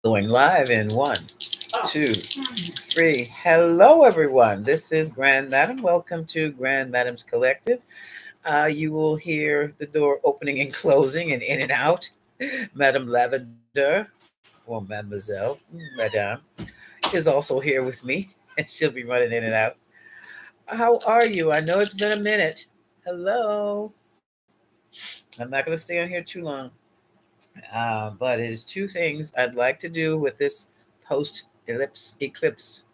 Going live in one, two, three. Hello, everyone. This is Grand Madam. Welcome to Grand Madam's Collective. You will hear the door opening and closing and in and out. Madam Lavender, or Mademoiselle, Madame, is also here with me, and she'll be running in and out. How are you? I know it's been a minute. Hello. I'm not going to stay on here too long. But it is two things I'd like to do with this post eclipse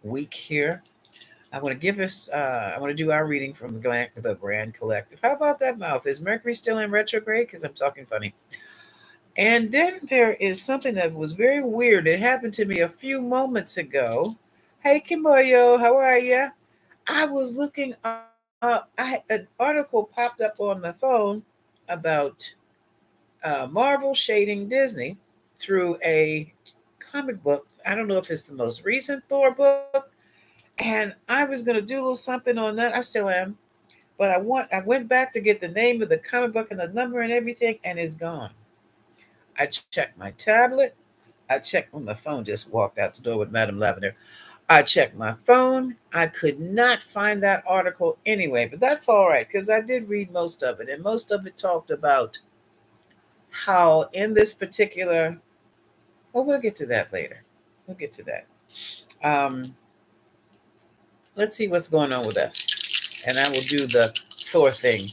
week here. I want to give us, I want to do our reading from the Grand Collective. How about that mouth? Is Mercury still in retrograde? Because I'm talking funny. And then there is something that was very weird. It happened to me a few moments ago. Hey, Kimoyo, how are you? I was looking up, an article popped up on my phone about Marvel shading Disney through a comic book. I don't know if it's the most recent Thor book, and I was gonna do a little something on that. I still am, but I went back to get the name of the comic book and the number and everything, and it's gone. I checked my tablet. I checked when my phone just walked out the door with Madame Lavender. I checked my phone. I could not find that article anyway, but that's all right because I did read most of it, and most of it talked about how in this particular, well, we'll get to that later. We'll get to that. Um, let's see what's going on with us. And I will do the Thor thing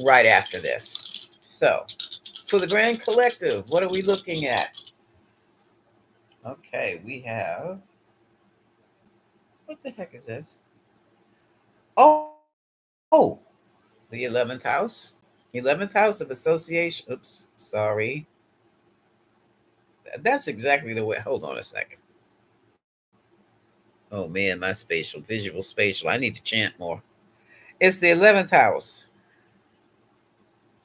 right after this. So, for the Grand Collective, what are we looking at? Okay, we have, what the heck is this? Oh, the 11th house. 11th house of association. Oops, sorry. That's exactly the way. Hold on a second. Oh man, my spatial, visual spatial. I need to chant more. It's the 11th house.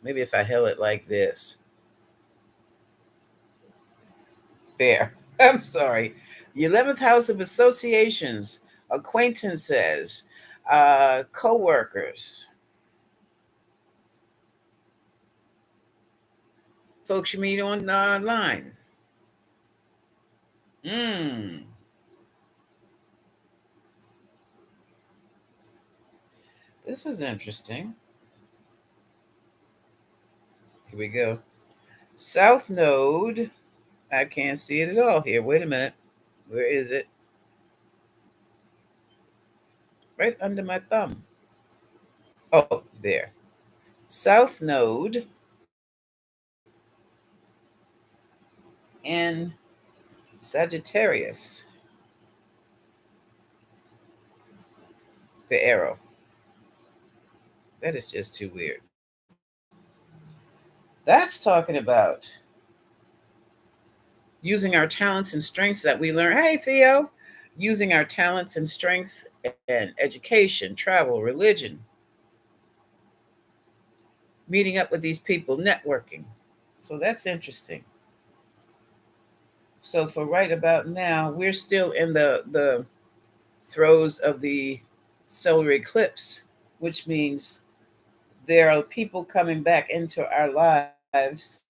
Maybe if I held it like this. There. I'm sorry. The 11th house of associations, acquaintances, co workers, folks you meet online. Mm, this is interesting. Here we go. South Node. I can't see it at all here. Wait a minute. Where is it? Right under my thumb. Oh, there. South Node in Sagittarius. The arrow. That is just too weird. That's talking about using our talents and strengths that we learn. Hey, Theo. Using our talents and strengths in education, travel, religion, meeting up with these people, networking. So that's interesting. So for right about now, we're still in the throes of the solar eclipse, which means there are people coming back into our lives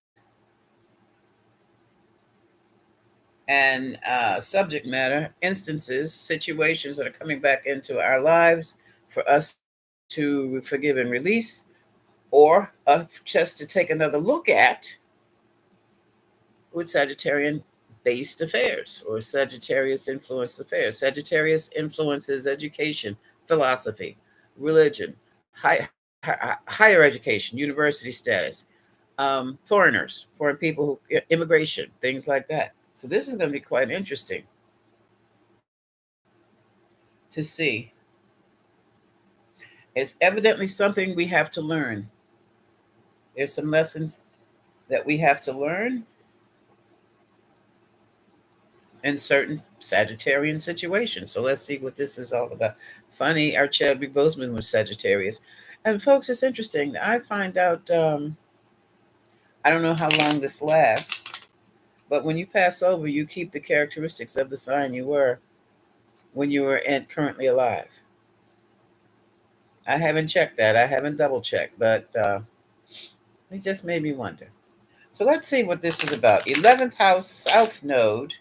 and subject matter, instances, situations that are coming back into our lives for us to forgive and release, or just to take another look at with Sagittarian based affairs or Sagittarius influenced affairs. Sagittarius influences education, philosophy, religion, higher education, university status, foreign people, immigration, things like that. So this is going to be quite interesting to see. It's evidently something we have to learn. There's some lessons that we have to learn in certain Sagittarian situations. So let's see what this is all about. Funny, our Chadwick Boseman was Sagittarius. And folks, it's interesting. I find out, I don't know how long this lasts, but when you pass over, you keep the characteristics of the sign you were when you were currently alive. I haven't checked that. I haven't double checked, but it just made me wonder. So let's see what this is about. 11th house, South Node.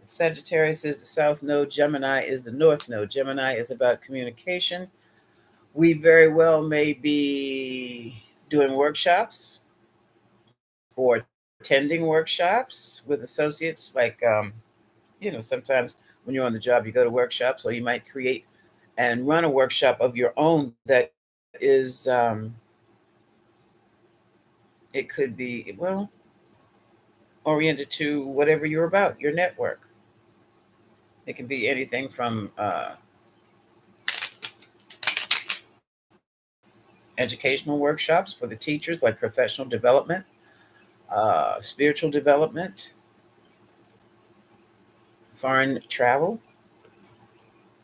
Sagittarius is the South Node. Gemini is the North Node. Gemini is about communication. We very well may be doing workshops or attending workshops with associates. Like, sometimes when you're on the job, you go to workshops, or you might create and run a workshop of your own that is, it could be, well, oriented to whatever you're about, your network. It can be anything from educational workshops for the teachers, like professional development, spiritual development, foreign travel,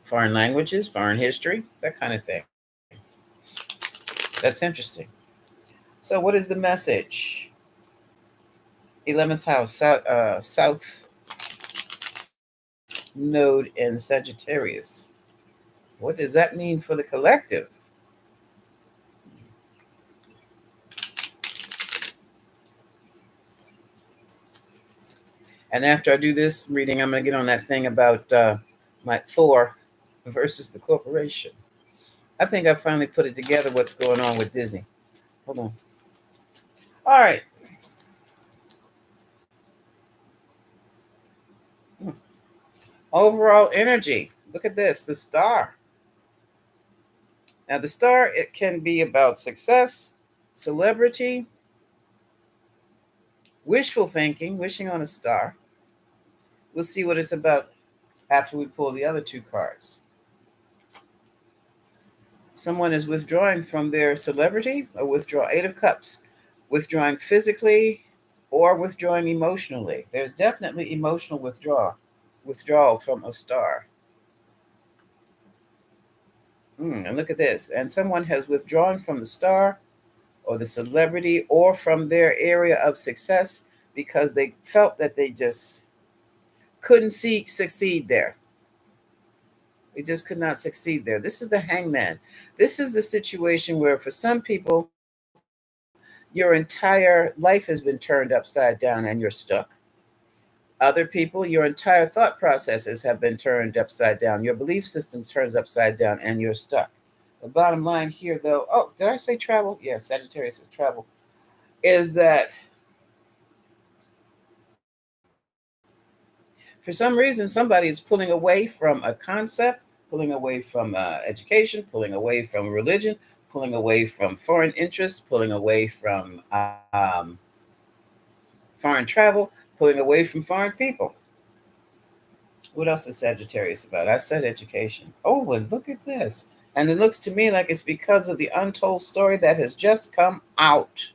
foreign languages, foreign history, that kind of thing. That's interesting. So, what is the message? 11th house, South Node in Sagittarius. What does that mean for the collective? And after I do this reading, I'm going to get on that thing about my Thor versus the corporation. I think I finally put it together what's going on with Disney. Hold on. All right. Hmm. Overall energy. Look at this, the star. Now, the star, it can be about success, celebrity, wishful thinking, wishing on a star. We'll see what it's about after we pull the other two cards. Someone is withdrawing from their celebrity, or withdraw. 8 of Cups. Withdrawing physically or withdrawing emotionally. There's definitely emotional withdrawal from a star. And look at this. And someone has withdrawn from the star or the celebrity or from their area of success because they felt that they just couldn't succeed there. They just could not succeed there. This is the Hangman. This is the situation where, for some people, your entire life has been turned upside down and you're stuck. Other people, your entire thought processes have been turned upside down. Your belief system turns upside down and you're stuck. The bottom line here, though, oh, did I say travel? Yeah, Sagittarius is travel. Is that for some reason somebody is pulling away from a concept, pulling away from education, pulling away from religion, pulling away from foreign interests, pulling away from foreign travel, pulling away from foreign people. What else is Sagittarius about? I said education. Oh, and look at this. And it looks to me like it's because of the untold story that has just come out.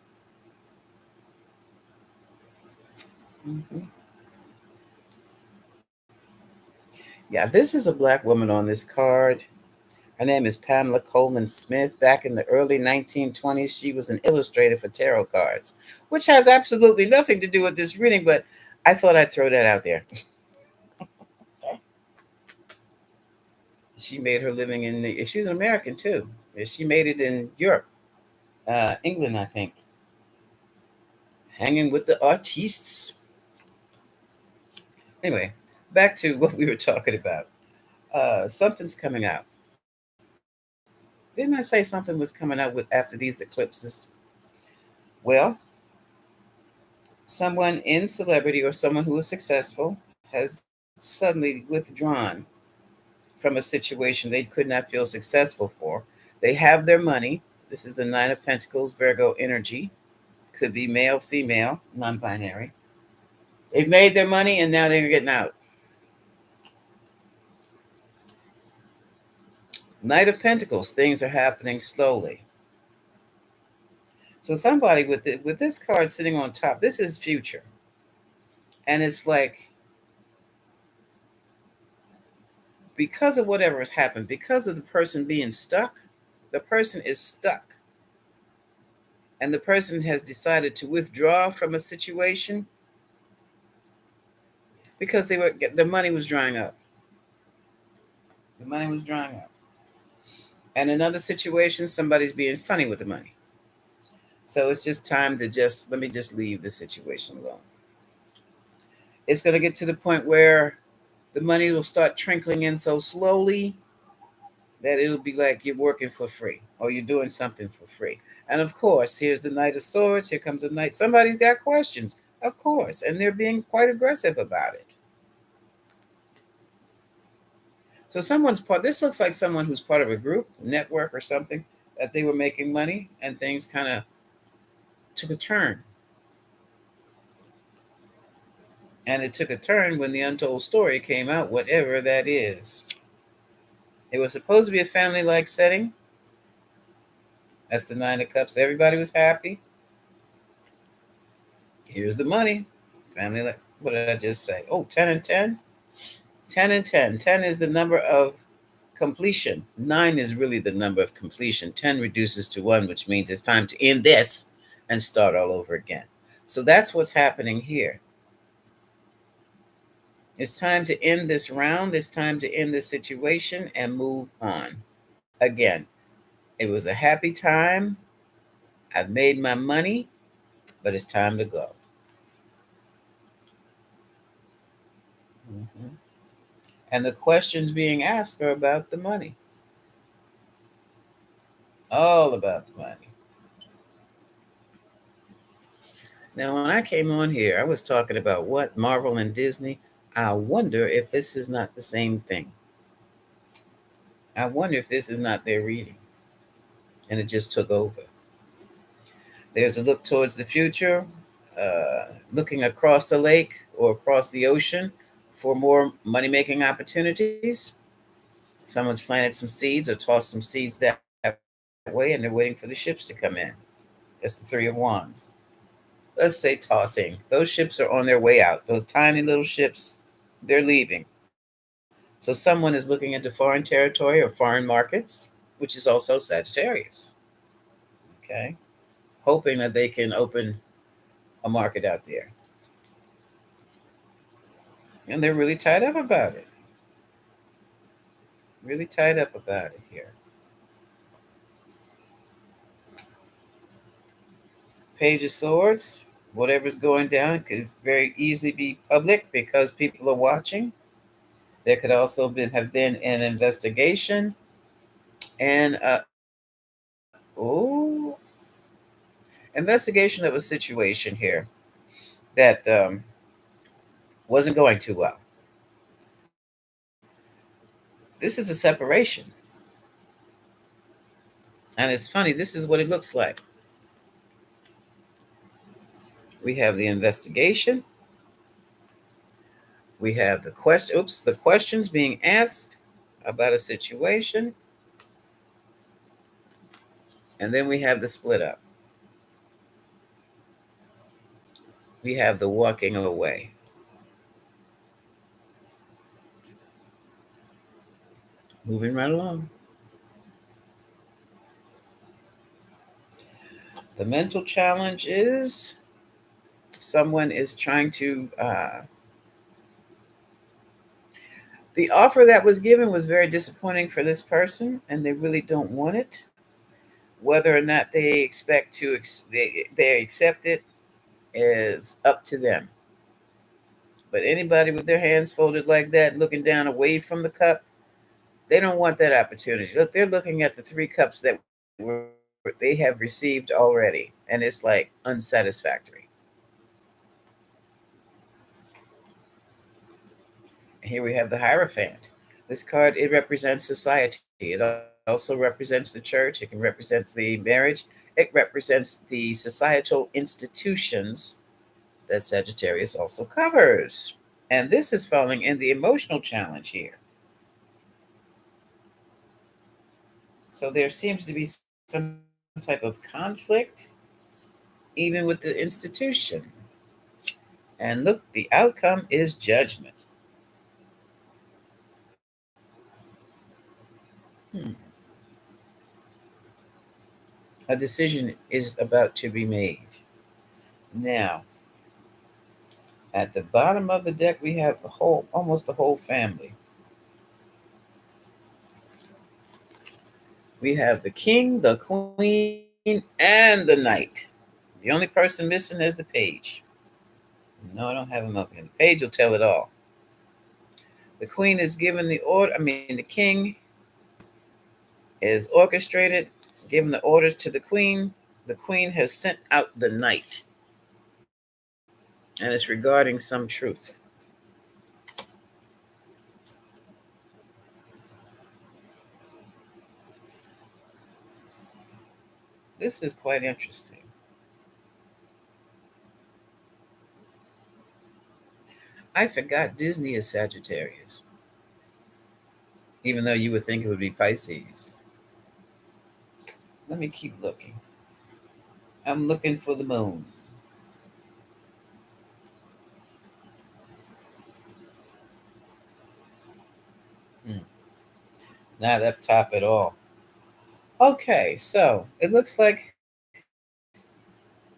Mhm. Yeah, this is a black woman on this card. Her name is Pamela Coleman Smith. Back in the early 1920s, she was an illustrator for tarot cards, which has absolutely nothing to do with this reading, but I thought I'd throw that out there. She made her living she was an American too. She made it in Europe, England, I think, hanging with the artistes. Anyway, back to what we were talking about. Something's coming out. Didn't I say something was coming out with after these eclipses? Well, someone in celebrity or someone who is successful has suddenly withdrawn from a situation they could not feel successful for. They have their money. This is the Nine of Pentacles, Virgo energy. Could be male, female, non binary. They've made their money and now they're getting out. Knight of Pentacles, things are happening slowly. So somebody with this card sitting on top, this is future. And it's like, because of whatever has happened, because of the person being stuck, the person is stuck. And the person has decided to withdraw from a situation because the money was drying up. The money was drying up. And another situation, somebody's being funny with the money. So it's just time to just let me just leave the situation alone. It's going to get to the point where the money will start trickling in so slowly that it'll be like you're working for free or you're doing something for free. And of course, here's the Knight of Swords. Here comes the Knight. Somebody's got questions, of course, and they're being quite aggressive about it. So someone's part. This looks like someone who's part of a group, network, or something that they were making money, and things kind of took a turn. And it took a turn when the untold story came out, whatever that is. It was supposed to be a family-like setting. That's the Nine of Cups. Everybody was happy. Here's the money. Family, like, what did I just say? Oh, 10 and 10? 10 and 10. 10 is the number of completion. 9 is really the number of completion. 10 reduces to 1, which means it's time to end this and start all over again. So that's what's happening here. It's time to end this round. It's time to end this situation and move on. Again, it was a happy time. I've made my money, but it's time to go. Mhm. And the questions being asked are about the money, all about the money. Now, when I came on here, I was talking about what Marvel and Disney. I wonder if this is not the same thing. I wonder if this is not their reading and it just took over. There's a look towards the future, looking across the lake or across the ocean for more money making opportunities. Someone's planted some seeds or tossed some seeds that way and they're waiting for the ships to come in. That's the Three of Wands. Let's say tossing. Those ships are on their way out. Those tiny little ships, they're leaving. So someone is looking into foreign territory or foreign markets, which is also Sagittarius. Okay. Hoping that they can open a market out there. And they're really tied up about it. Really tied up about it here. Page of Swords. Whatever's going down could very easily be public because people are watching. There could also have been an investigation and investigation of a situation here that wasn't going too well. This is a separation, and it's funny. This is what it looks like. We have the investigation. We have the questions being asked about a situation, and then we have the split up. We have the walking away. Moving right along. The mental challenge is someone is trying to. The offer that was given was very disappointing for this person, and they really don't want it. Whether or not they expect to they accept it is up to them. But anybody with their hands folded like that, looking down away from the cup, they don't want that opportunity. Look, they're looking at the 3 cups that they have received already, and it's like unsatisfactory. Here we have the Hierophant. This card, it represents society. It also represents the church. It can represent the marriage. It represents the societal institutions that Sagittarius also covers. And this is falling in the emotional challenge here. So there seems to be some type of conflict, even with the institution. And look, the outcome is judgment. Hmm. A decision is about to be made. Now, at the bottom of the deck, we have almost the whole family. We have the king, the queen, and the knight. The only person missing is the page. No, I don't have him up here. The page will tell it all. The queen is given the order. I mean, the king is orchestrated, given the orders to the queen. The queen has sent out the knight, and it's regarding some truth. This is quite interesting. I forgot Disney is Sagittarius, even though you would think it would be Pisces. Let me keep looking. I'm looking for the moon. Hmm. Not up top at all. Okay, so it looks like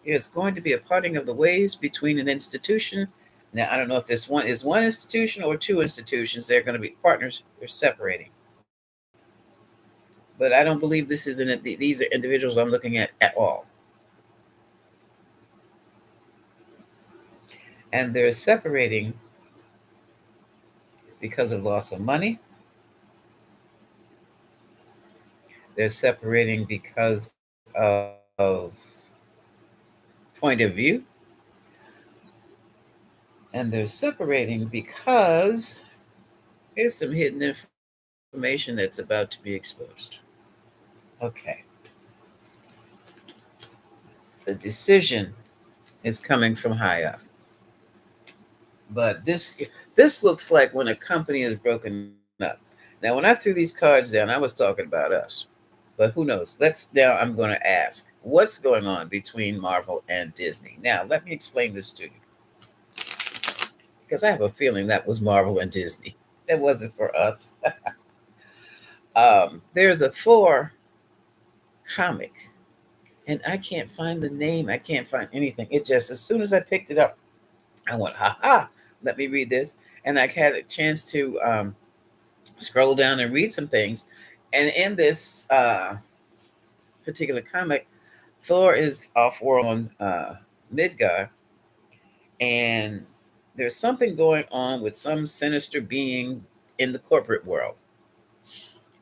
there's going to be a parting of the ways between an institution. Now, I don't know if this one is one institution or two institutions. They're going to be partners. They're separating. But I don't believe this is these are individuals I'm looking at all. And they're separating because of loss of money. They're separating because of point of view. And they're separating because there's some hidden information that's about to be exposed. Okay. The decision is coming from high up. But this looks like when a company is broken up. Now, when I threw these cards down, I was talking about us. But who knows? Now I'm going to ask, what's going on between Marvel and Disney? Now, let me explain this to you. Because I have a feeling that was Marvel and Disney. That wasn't for us. There's a Thor comic, and I can't find the name. I can't find anything. It just, as soon as I picked it up, I went, ha ha, let me read this. And I had a chance to scroll down and read some things. And in this particular comic, Thor is off world on Midgard, and there's something going on with some sinister being in the corporate world.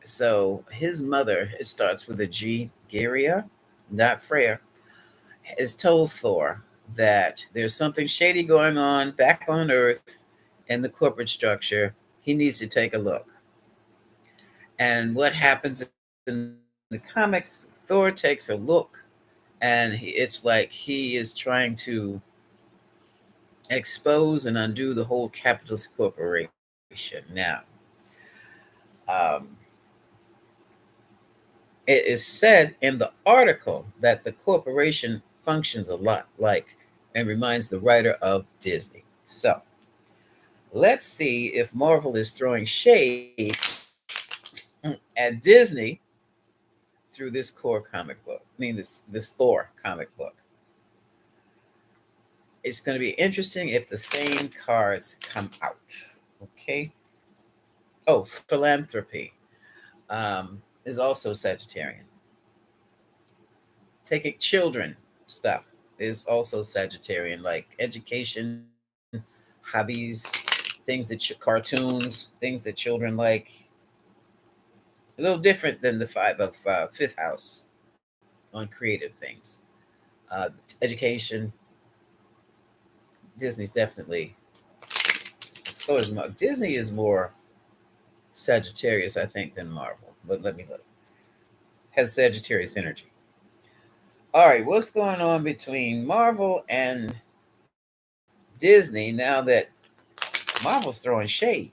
So his mother, it starts with a G, Garia, not Freya, has told Thor that there's something shady going on back on Earth in the corporate structure. He needs to take a look. And what happens in the comics, Thor takes a look, and it's like he is trying to expose and undo the whole capitalist corporation. Now, um, it is said in the article that the corporation functions a lot like and reminds the writer of Disney. So let's see if Marvel is throwing shade at Disney through this core comic book. I mean, this Thor comic book. It's going to be interesting if the same cards come out. Okay. Oh, philanthropy is also Sagittarian. Taking children stuff is also Sagittarian, like education, hobbies, things that cartoons, things that children like. A little different than the five of fifth house on creative things. Uh, Education, Disney's definitely. So is Disney is more Sagittarius, I think, than Marvel. But let me look. Has Sagittarius energy. All right, what's going on between Marvel and Disney now that Marvel's throwing shade?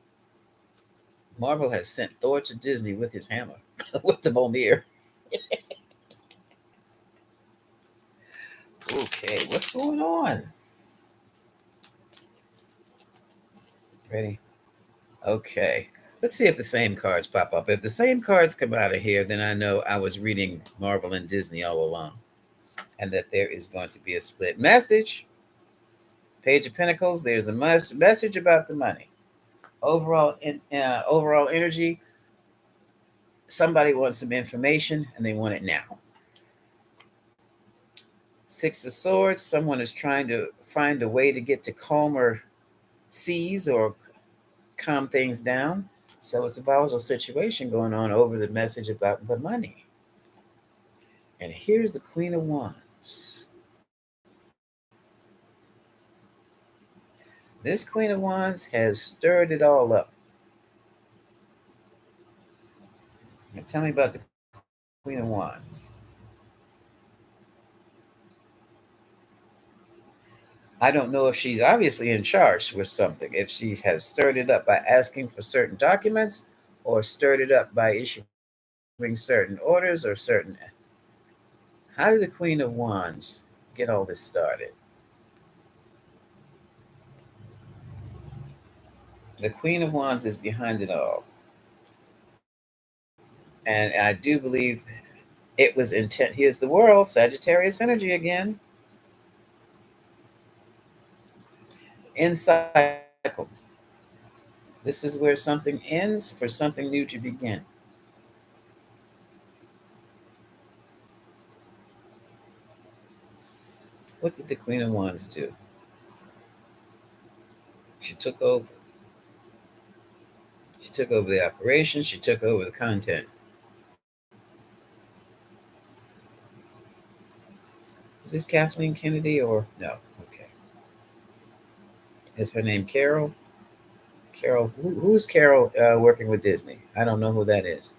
Marvel has sent Thor to Disney with his hammer, with the Mjolnir. Okay, what's going on? Ready? Okay. Let's see if the same cards pop up. If the same cards come out of here, then I know I was reading Marvel and Disney all along, and that there is going to be a split message. Page of Pentacles. There's a message about the money. Overall energy. Somebody wants some information, and they want it now. Six of Swords, someone is trying to find a way to get to calmer seas or calm things down. So it's a volatile situation going on over the message about the money. And here's the Queen of Wands. This Queen of Wands has stirred it all up. Now tell me about the Queen of Wands. I don't know if she's obviously in charge with something, if she has stirred it up by asking for certain documents or stirred it up by issuing certain orders or certain. How did the Queen of Wands get all this started? The Queen of Wands is behind it all. And I do believe it was intent. Here's the world, Sagittarius energy again. In cycle. This is where something ends for something new to begin. What did the Queen of Wands do? She took over. She took over the operation. She took over the content. Is this Kathleen Kennedy or no? Okay. Is her name Carol? Carol. Who's Carol working with Disney? I don't know who that is.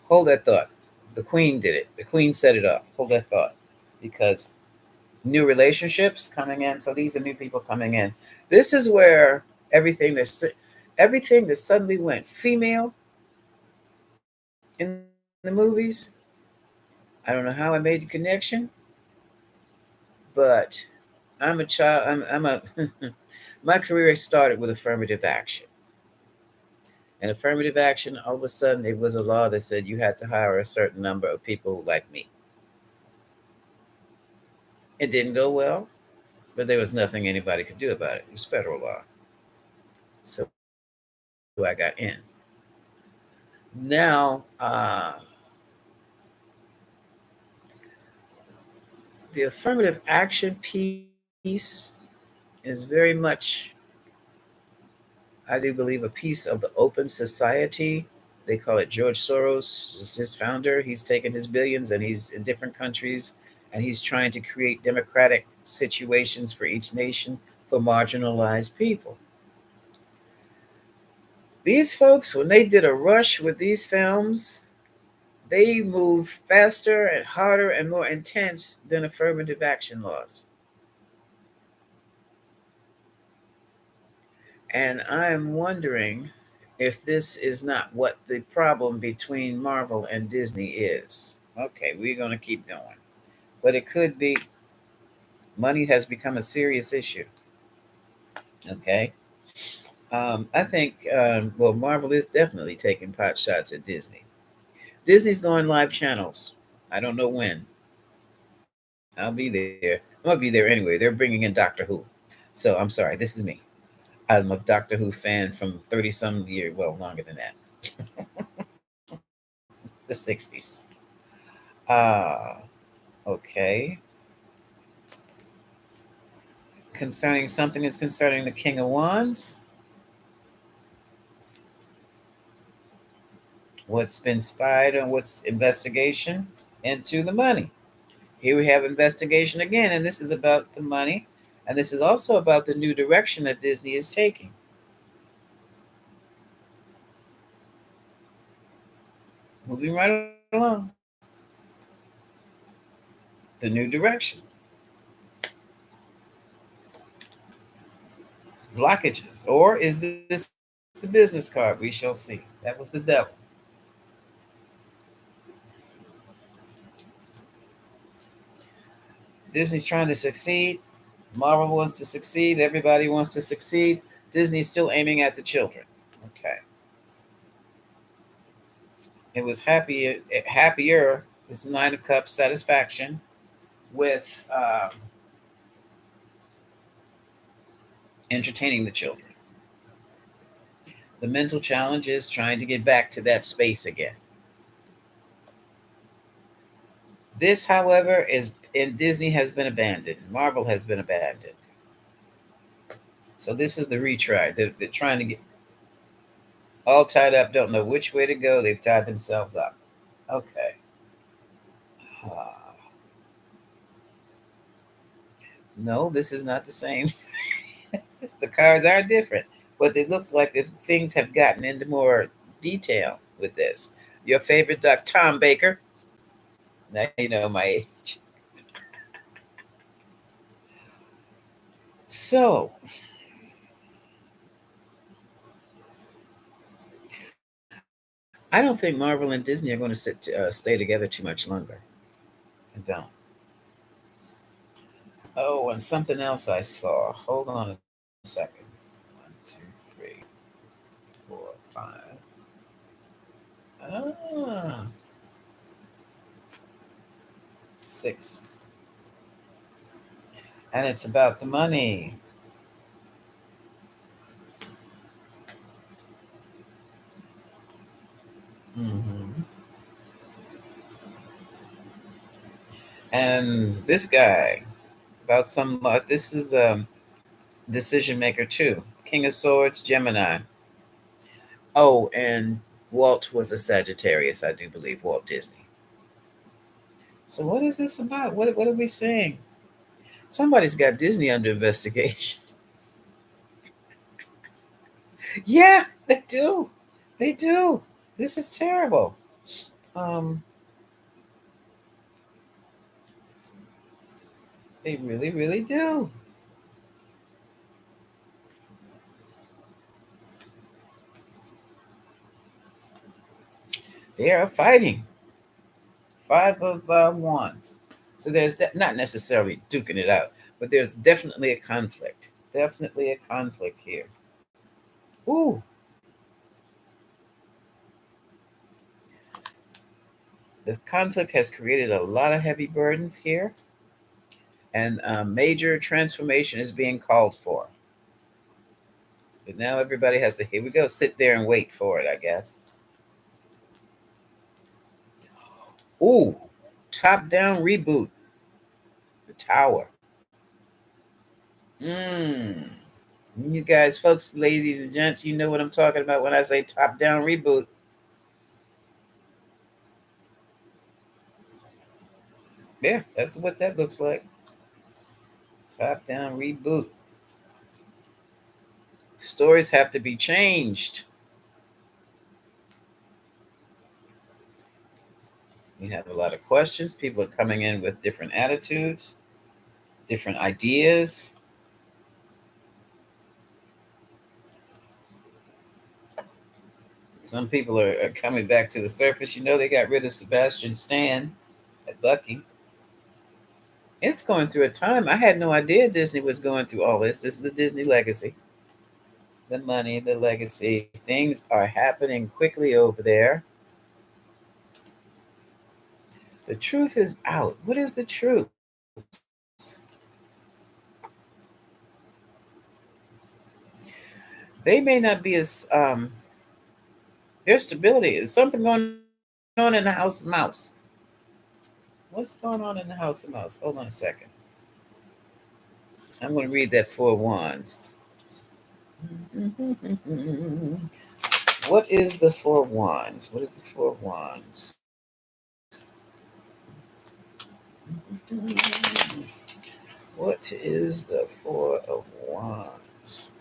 Hold that thought. The Queen did it. The Queen set it up. Hold that thought. Because new relationships coming in. So these are new people coming in. This is where everything that suddenly went female in the movies. I don't know how I made the connection, but I'm a child. I'm a. My career started with affirmative action. And affirmative action, all of a sudden, it was a law that said you had to hire a certain number of people like me. It didn't go well, but there was nothing anybody could do about it. It was federal law. So I got in. Now, the affirmative action piece is very much, I do believe, a piece of the open society. They call it George Soros is his founder. He's taken his billions and he's in different countries and he's trying to create democratic situations for each nation for marginalized people. These folks, when they did a rush with these films, they move faster and harder and more intense than affirmative action laws. And I'm wondering if this is not what the problem between Marvel and Disney is. Okay, we're going to keep going. But it could be money has become a serious issue. Okay. I think, well, Marvel is definitely taking pot shots at Disney. Disney's going live channels. I don't know when. I'll be there. I'm going to be there anyway. They're bringing in Doctor Who. So I'm sorry, this is me. I'm a Doctor Who fan from 30 some years, well, longer than that, the 60s. Ah, okay. Concerning something is concerning the King of Wands. What's been spied on? What's investigation into the money? Here we have investigation again, and this is about the money, and this is also about the new direction that Disney is taking. Moving right along. The new direction. Blockages. Or is this the business card? We shall see. That was the devil. Disney's trying to succeed. Marvel wants to succeed. Everybody wants to succeed. Disney's still aiming at the children. Okay. It was happier. This is Nine of Cups, satisfaction with entertaining the children. The mental challenge is trying to get back to that space again. This, however, is in Disney has been abandoned. Marvel has been abandoned. So this is the retry. They're trying to get all tied up, don't know which way to go. They've tied themselves up. Okay. No, this is not the same. The cards are different, but they look like things have gotten into more detail with this. Your favorite duck, Tom Baker. Now you know my age. So, I don't think Marvel and Disney are going to stay together too much longer. I don't. Oh, and something else I saw. Hold on a second. One, two, three, four, five. Ah, six. And it's about the money. Hmm. And this guy about some. This is decision maker too. King of Swords, Gemini. Oh, and Walt was a Sagittarius, I do believe. Walt Disney. So what is this about? What are we saying? Somebody's got Disney under investigation. Yeah, they do. They do. This is terrible. Um, they really, really do. They are fighting. Five of wands. So there's not necessarily duking it out, but there's definitely a conflict. Definitely a conflict here. Ooh, the conflict has created a lot of heavy burdens here, and a major transformation is being called for. But now everybody has to, here we go, sit there and wait for it, I guess. Ooh, top down reboot, the tower. Mmm. You guys, folks, ladies and gents, you know what I'm talking about when I say top down reboot. Yeah, that's what that looks like. Top down reboot. Stories have to be changed. We have a lot of questions. People are coming in with different attitudes, different ideas. Some people are coming back to the surface. You know, they got rid of Sebastian Stan at Bucky. It's going through a time. I had no idea Disney was going through all this. This is the Disney legacy. The money, the legacy. Things are happening quickly over there. The truth is out. What is the truth? They may not be as their stability. Is something going on in the House of Mouse? What's going on in the House of Mouse? Hold on a second. I'm going to read that Four Wands. What is the Four Wands? What is the Four Wands? What is the Four of Wands?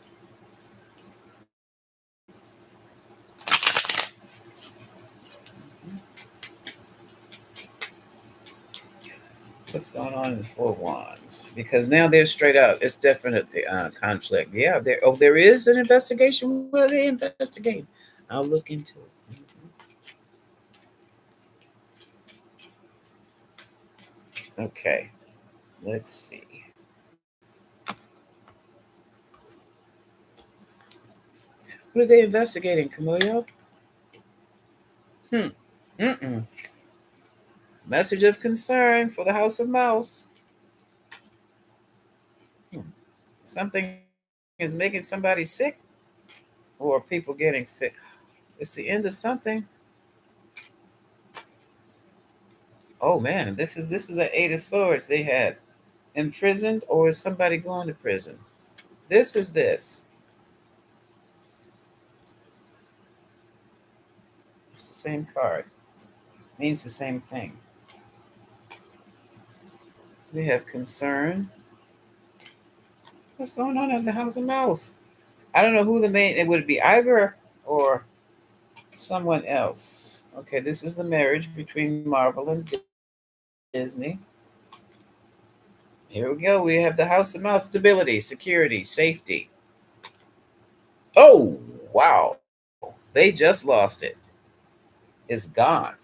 What's going on in the Four Wands? Because now they're straight out. It's definitely conflict. Yeah, there is an investigation. What are they investigating? I'll look into it. Okay, let's see. What are they investigating, Camillo? Hmm. Mm-mm. Message of concern for the House of Mouse. Hmm. Something is making somebody sick. or people getting sick. It's the end of something. Oh man, this is the Eight of Swords they had. Imprisoned, or is somebody going to prison? This is this. It's the same card. Means the same thing. We have concern. What's going on at the House of Mouse? I don't know who the main. It would be Ivor or someone else. Okay, this is the marriage between Marvel and Disney. Here we go. We have the House of Mouse. Stability, security, safety. Oh, wow. They just lost it. It's gone.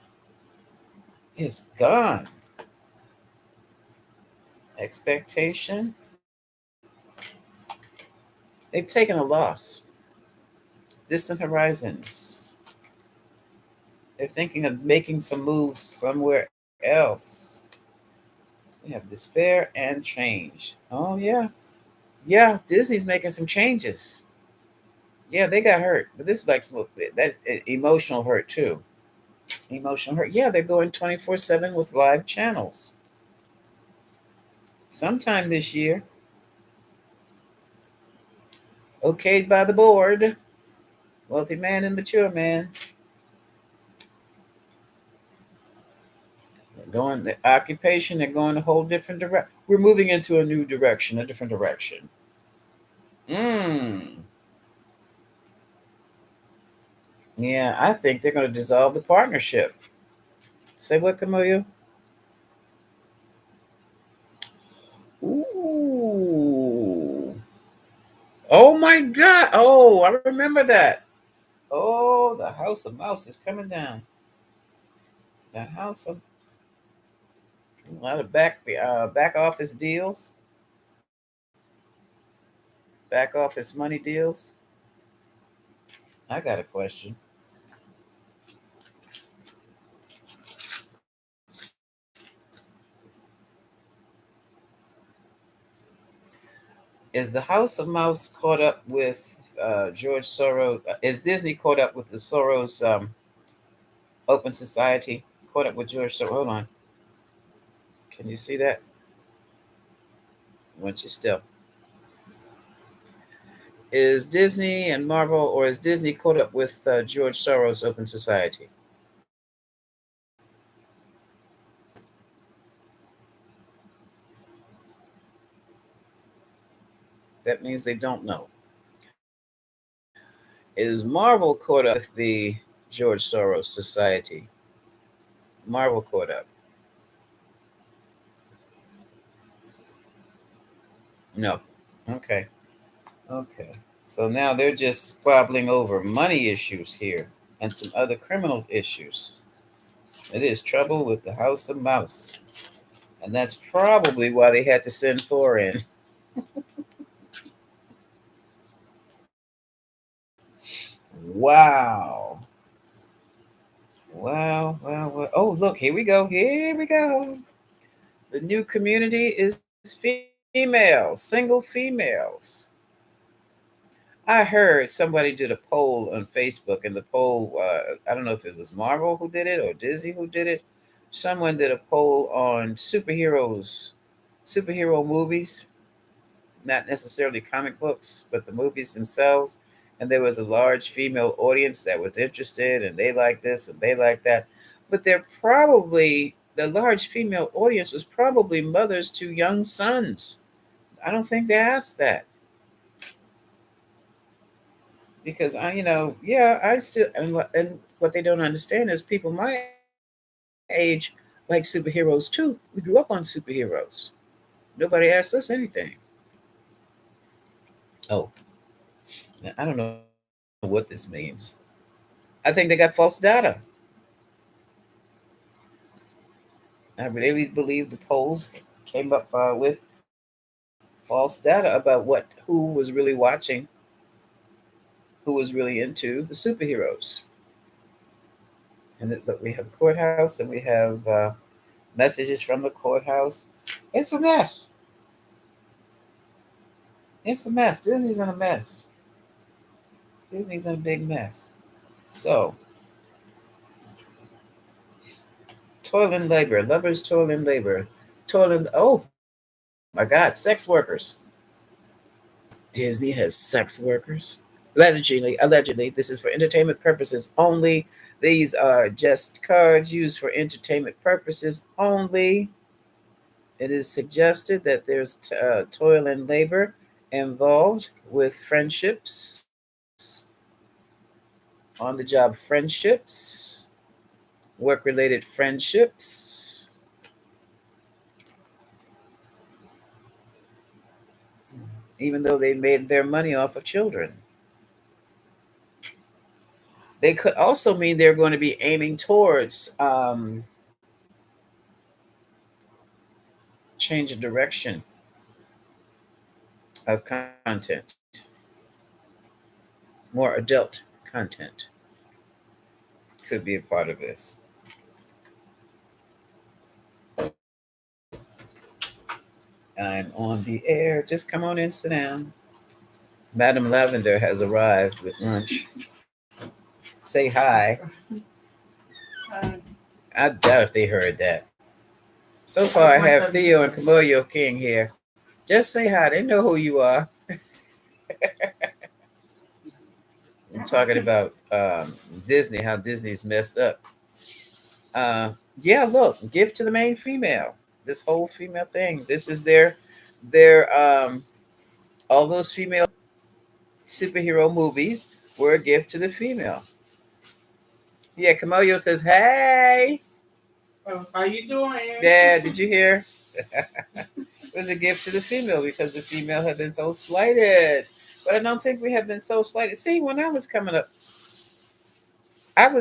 It's gone. Expectation. They've taken a loss. Distant horizons. They're thinking of making some moves somewhere else. We have despair and change. Oh, yeah. Yeah, Disney's making some changes. Yeah, they got hurt. But this is like that's emotional hurt too. Emotional hurt. Yeah, they're going 24/7 with live channels. Sometime this year, okayed by the board, wealthy man and mature man. They're going the occupation. They're going a whole different direction. We're moving into a new direction, a different direction. Mm. Yeah, I think they're going to dissolve the partnership. Say what, Camellia? Ooh. Oh my God. Oh, I remember that. Oh, the House of Mouse is coming down. The House of a lot of back office deals, back office money deals. I got a question. Is the House of Mouse caught up with George Soros? Is Disney caught up with the Soros Open Society? Caught up with George Soros? Hold on. Can you see that? Once you still. Is Disney and Marvel, or is Disney caught up with George Soros Open Society? That means they don't know. Is Marvel caught up with the George Soros Society? Marvel caught up. No. Okay. Okay. So now they're just squabbling over money issues here and some other criminal issues. It is trouble with the House of Mouse. And that's probably why they had to send Thor in. Wow. Wow. Wow. Wow. Oh, look, here we go. Here we go. The new community is females, single females. I heard somebody did a poll on Facebook, and the poll, I don't know if it was Marvel who did it or Disney who did it. Someone did a poll on superheroes, superhero movies, not necessarily comic books, but the movies themselves. And there was a large female audience that was interested, and they like this and they like that. But the large female audience was probably mothers to young sons. I don't think they asked that because yeah, I still and what they don't understand is people my age like superheroes too. We grew up on superheroes. Nobody asked us anything. Oh, I don't know what this means. I think they got false data. I really believe the polls came up with false data about who was really watching, who was really into the superheroes. And look, we have courthouse and we have messages from the courthouse. It's a mess. It's a mess. Disney's in a mess. Disney's in a big mess. So, toil and labor, lovers toil and labor, toil and oh my God, sex workers. Disney has sex workers. Allegedly, this is for entertainment purposes only. These are just cards used for entertainment purposes only. It is suggested that there's toil and labor involved with friendships, on the job friendships, work related friendships, even though they made their money off of children. They could also mean they're going to be aiming towards change of direction of content, more adult content could be a part of this. I'm on the air. Just come on in, sit down. Madam Lavender has arrived with lunch. Say hi. I doubt if they heard that. So far, I have Theo and Camellia King here. Just say hi. They know who you are. I'm talking about Disney, how Disney's messed up. Uh, yeah, look, gift to the main female. This whole female thing. This is their all those female superhero movies were a gift to the female. Yeah, Camellia says, "Hey, How you doing? Dad, did you hear?" It was a gift to the female because the female had been so slighted. But I don't think we have been so slighted. See, when I was coming up, I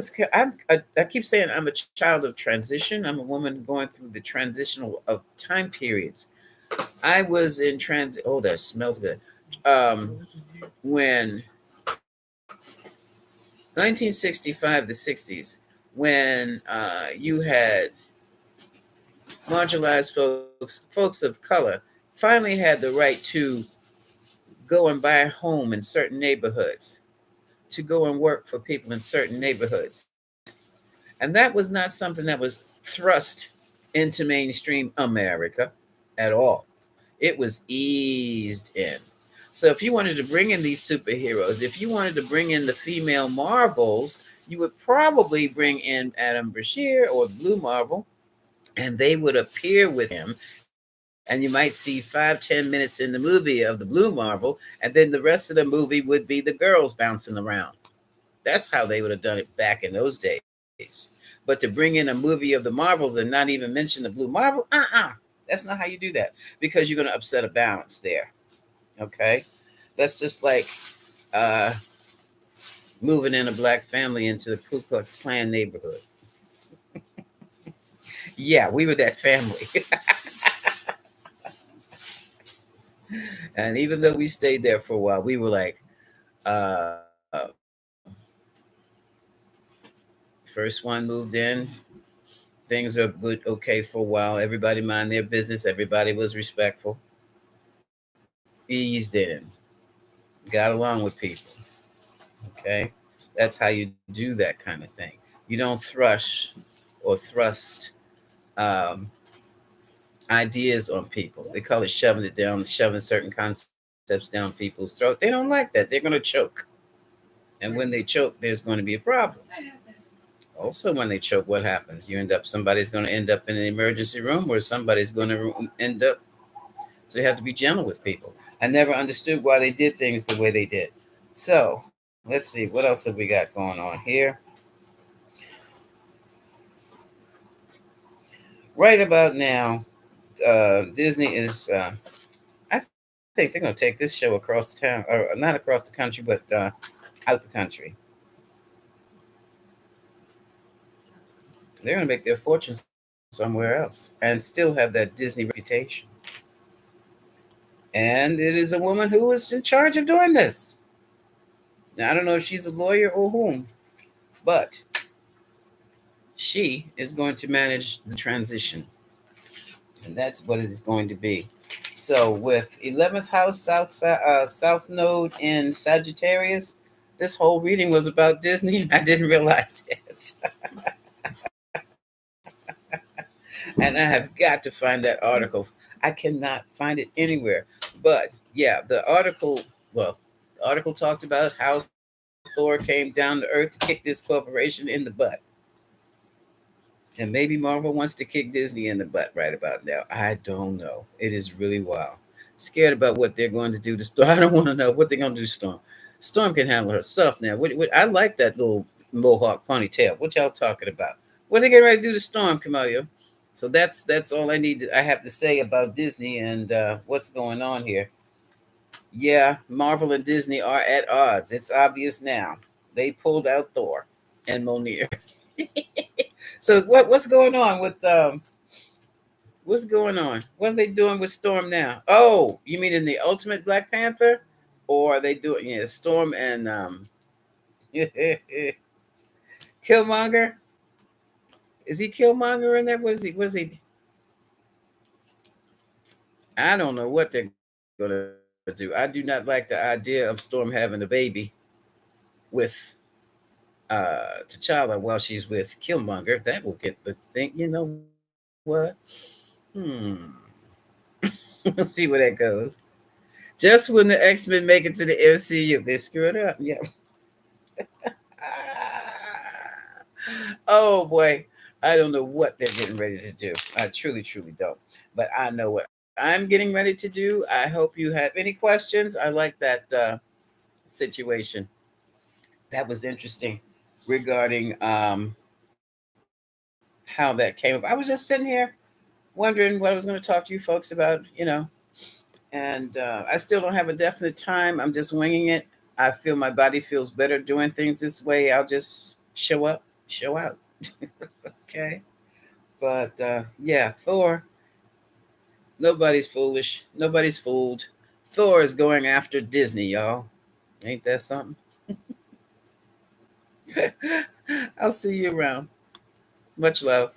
keep saying I'm a child of transition. I'm a woman going through the transitional of time periods. I was in transit. Oh, that smells good. Um, when 1965, the 60s, when you had marginalized folks of color, finally had the right to go and buy a home in certain neighborhoods, to go and work for people in certain neighborhoods. And that was not something that was thrust into mainstream America at all. It was eased in. So if you wanted to bring in these superheroes, if you wanted to bring in the female Marvels, you would probably bring in Adam Brashear or Blue Marvel, and they would appear with him. And you might see 5-10 minutes in the movie of the Blue Marvel, and then the rest of the movie would be the girls bouncing around. That's how they would have done it back in those days. But to bring in a movie of the Marvels and not even mention the Blue Marvel, that's not how you do that because you're going to upset a balance there. Okay, that's just like uh, moving in a black family into the Ku Klux Klan neighborhood. Yeah, we were that family. And even though we stayed there for a while, we were like, uh, first one moved in. Things were good, okay for a while. Everybody mind their business. Everybody was respectful. Eased in, got along with people. Okay, that's how you do that kind of thing. You don't thrush or thrust um, ideas on people. They call it shoving it down, shoving certain concepts down people's throat. They don't like that. They're going to choke. And when they choke, there's going to be a problem. Also, when they choke, what happens? Somebody's going to end up in an emergency room or somebody's going to end up. So you have to be gentle with people. I never understood why they did things the way they did. So let's see. What else have we got going on here? Right about now, Disney is, I think they're going to take this show across town, or not across the country, but out the country. They're going to make their fortune somewhere else and still have that Disney reputation. And it is a woman who is in charge of doing this. Now, I don't know if she's a lawyer or whom, but she is going to manage the transition. And that's what it is going to be. So, with 11th house South Node in Sagittarius, This whole reading was about Disney, and I didn't realize it. And I have got to find that article. I cannot find it anywhere. But yeah, the article, well, the article talked about how Thor came down to Earth to kick this corporation in the butt. And maybe Marvel wants to kick Disney in the butt right about now. I don't know. It is really wild. Scared about what they're going to do to Storm. I don't want to know what they're going to do to Storm. Storm can handle herself now. I like that little mohawk ponytail. What y'all talking about? What are they getting ready to do to Storm, Camellia? So that's all I have to say about Disney and what's going on here. Yeah, Marvel and Disney are at odds. It's obvious now. They pulled out Thor and Monier. So what's going on with what's going on? What are they doing with Storm now? Oh, you mean in the Ultimate Black Panther, or are they doing Storm and Killmonger? Is he Killmonger in there? What is he? What is he? I don't know what they're gonna do. I do not like the idea of Storm having a baby with T'Challa while she's with Killmonger. That will get the thing. You know what? Hmm. We'll see where that goes. Just when the X Men make it to the MCU, they screw it up. Yeah. Oh boy, I don't know what they're getting ready to do. I truly, truly don't. But I know what I'm getting ready to do. I hope you have any questions. I like that situation. That was interesting regarding how that came up. I was just sitting here wondering what I was going to talk to you folks about. And I still don't have a definite time. I'm just winging it. I feel my body feels better doing things this way. I'll just show up, show out. Okay. But yeah, Thor, nobody's foolish. Nobody's fooled. Thor is going after Disney, y'all. Ain't that something? I'll see you around. Much love.